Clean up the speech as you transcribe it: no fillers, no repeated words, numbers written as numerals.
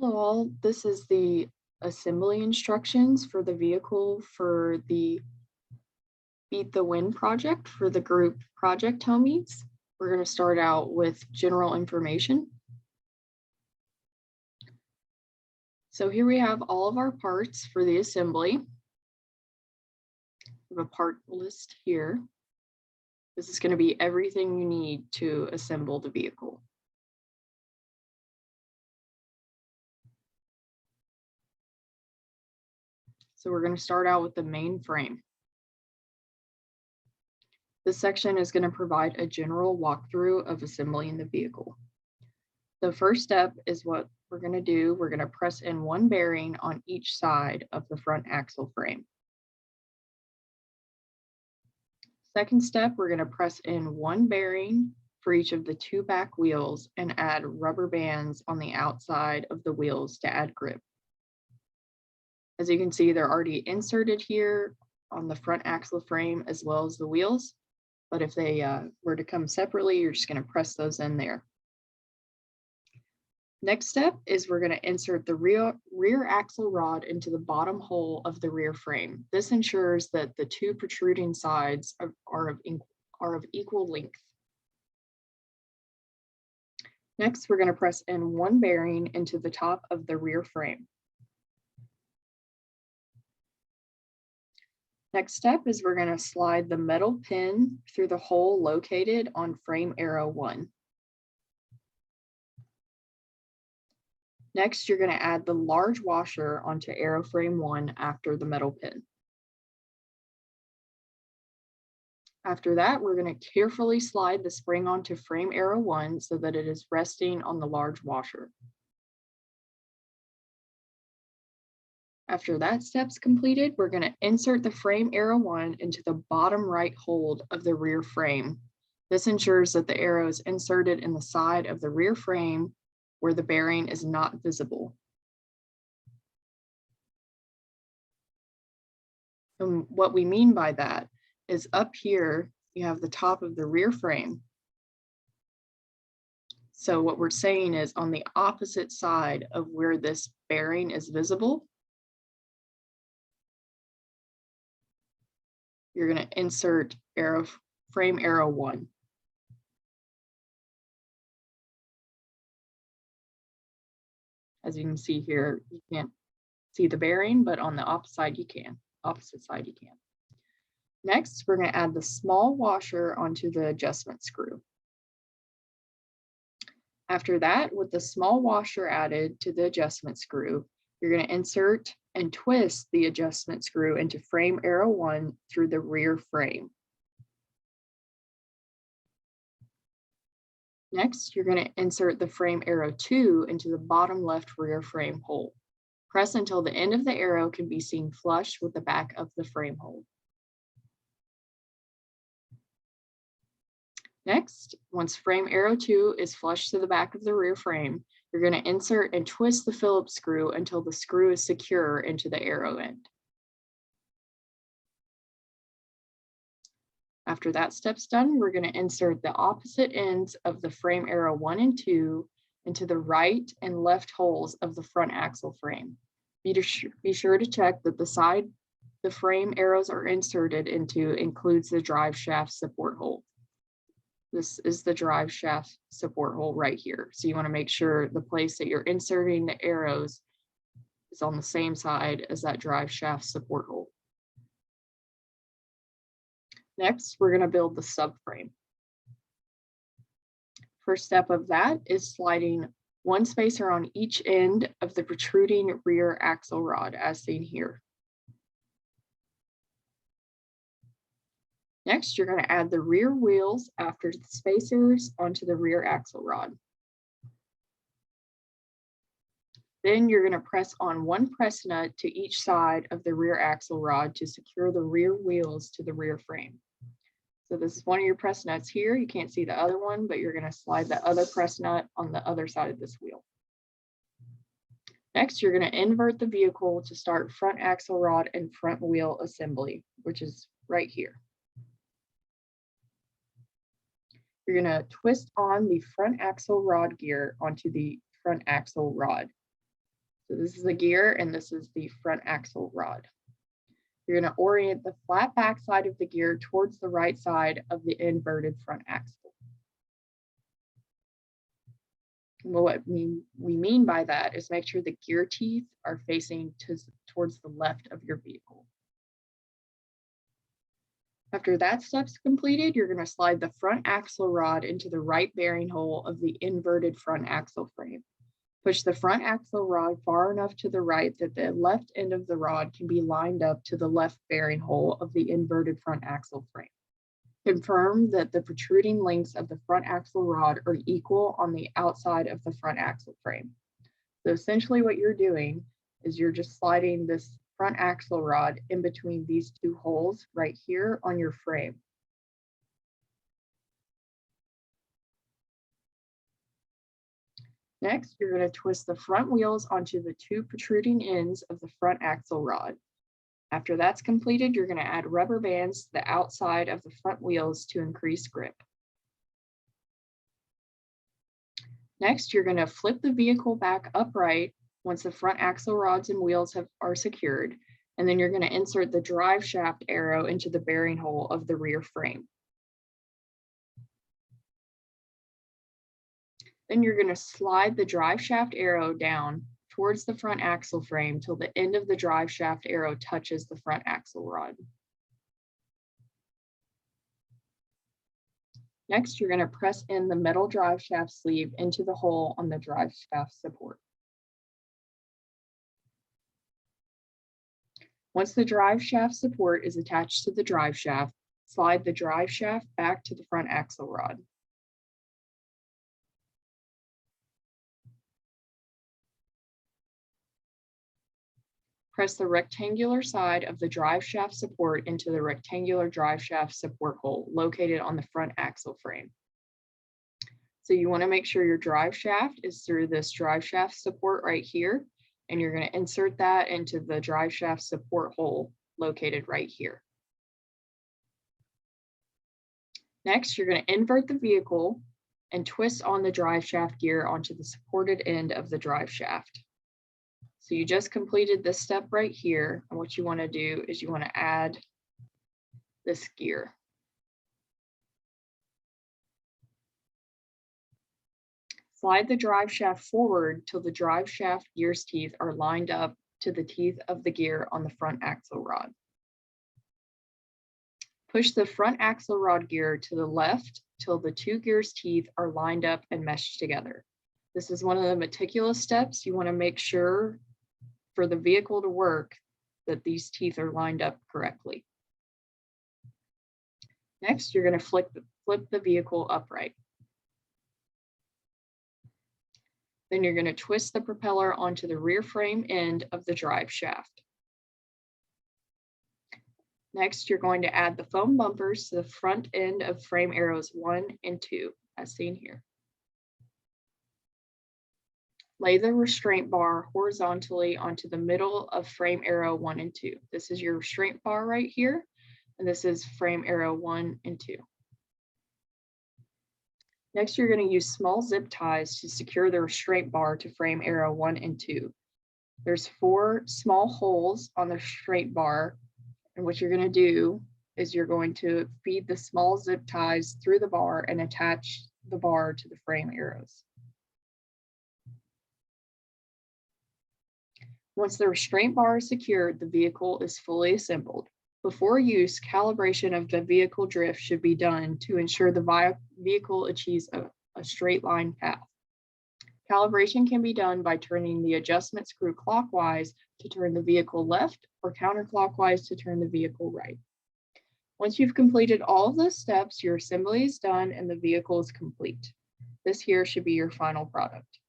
Hello all, this is the assembly instructions for the vehicle for the Beat the Wind project for the group Project Homies. We're going to start out with general information. So here we have all of our parts for the assembly. We have a part list here. This is going to be everything you need to assemble the vehicle. So we're going to start out with the main frame. This section is going to provide a general walkthrough of assembling the vehicle. The first step is what we're going to do. We're going to press in one bearing on each side of the front axle frame. Second step, we're going to press in one bearing for each of the two back wheels and add rubber bands on the outside of the wheels to add grip. As you can see, they're already inserted here on the front axle frame as well as the wheels. But if they were to come separately, you're just going to press those in there. Next step is we're going to insert the rear axle rod into the bottom hole of the rear frame. This ensures that the two protruding sides are of equal length. Next, we're going to press in one bearing into the top of the rear frame. Next step is we're going to slide the metal pin through the hole located on frame arrow 1. Next, you're going to add the large washer onto arrow frame 1 after the metal pin. After that, we're going to carefully slide the spring onto frame arrow 1 so that it is resting on the large washer. After that step's completed, we're going to insert the frame arrow 1 into the bottom right hold of the rear frame. This ensures that the arrow is inserted in the side of the rear frame where the bearing is not visible. And what we mean by that is up here, you have the top of the rear frame. So what we're saying is on the opposite side of where this bearing is visible, you're going to insert frame arrow 1. As you can see here, you can't see the bearing, but on the opposite side you can. Next, we're going to add the small washer onto the adjustment screw. After that, with the small washer added to the adjustment screw, you're going to insert and twist the adjustment screw into frame arrow 1 through the rear frame. Next, you're going to insert the frame arrow 2 into the bottom left rear frame hole. Press until the end of the arrow can be seen flush with the back of the frame hole. Next, once frame arrow 2 is flush to the back of the rear frame, you're going to insert and twist the Phillips screw until the screw is secure into the arrow end. After that step's done, we're going to insert the opposite ends of the frame arrow 1 and 2 into the right and left holes of the front axle frame. Be sure to check that the side the frame arrows are inserted into includes the drive shaft support hole. This is the drive shaft support hole right here. So you want to make sure the place that you're inserting the arrows is on the same side as that drive shaft support hole. Next, we're going to build the subframe. First step of that is sliding one spacer on each end of the protruding rear axle rod as seen here. Next, you're going to add the rear wheels after the spacers onto the rear axle rod. Then you're going to press on one press nut to each side of the rear axle rod to secure the rear wheels to the rear frame. So this is one of your press nuts here. You can't see the other one, but you're going to slide the other press nut on the other side of this wheel. Next, you're going to invert the vehicle to start front axle rod and front wheel assembly, which is right here. You're going to twist on the front axle rod gear onto the front axle rod. So this is the gear and this is the front axle rod. You're going to orient the flat back side of the gear towards the right side of the inverted front axle. What we mean by that is make sure the gear teeth are facing towards the left of your vehicle. After that step's completed, you're going to slide the front axle rod into the right bearing hole of the inverted front axle frame. Push the front axle rod far enough to the right that the left end of the rod can be lined up to the left bearing hole of the inverted front axle frame. Confirm that the protruding lengths of the front axle rod are equal on the outside of the front axle frame. So essentially what you're doing is you're just sliding this front axle rod in between these two holes right here on your frame. Next, you're going to twist the front wheels onto the two protruding ends of the front axle rod. After that's completed, you're going to add rubber bands to the outside of the front wheels to increase grip. Next, you're going to flip the vehicle back upright once the front axle rods and wheels are secured, and then you're going to insert the drive shaft arrow into the bearing hole of the rear frame. Then you're going to slide the drive shaft arrow down towards the front axle frame till the end of the drive shaft arrow touches the front axle rod. Next, you're going to press in the metal drive shaft sleeve into the hole on the drive shaft support. Once the drive shaft support is attached to the drive shaft, slide the drive shaft back to the front axle rod. Press the rectangular side of the drive shaft support into the rectangular drive shaft support hole located on the front axle frame. So you want to make sure your drive shaft is through this drive shaft support right here, and you're going to insert that into the drive shaft support hole located right here. Next, you're going to invert the vehicle and twist on the drive shaft gear onto the supported end of the drive shaft. So you just completed this step right here, and what you want to do is you want to add this gear. Slide the drive shaft forward till the drive shaft gear's teeth are lined up to the teeth of the gear on the front axle rod. Push the front axle rod gear to the left till the two gears' teeth are lined up and meshed together. This is one of the meticulous steps. You want to make sure for the vehicle to work that these teeth are lined up correctly. Next, you're going to flip the vehicle upright. Then you're going to twist the propeller onto the rear frame end of the drive shaft. Next, you're going to add the foam bumpers to the front end of frame arrows 1 and 2, as seen here. Lay the restraint bar horizontally onto the middle of frame arrow 1 and 2. This is your restraint bar right here, and this is frame arrow 1 and 2. Next, you're going to use small zip ties to secure the restraint bar to frame arrow 1 and 2. There's 4 small holes on the restraint bar, and what you're going to do is you're going to feed the small zip ties through the bar and attach the bar to the frame arrows. Once the restraint bar is secured, the vehicle is fully assembled. Before use, calibration of the vehicle drift should be done to ensure the vehicle achieves a straight line path. Calibration can be done by turning the adjustment screw clockwise to turn the vehicle left or counterclockwise to turn the vehicle right. Once you've completed all of those steps, your assembly is done and the vehicle is complete. This here should be your final product.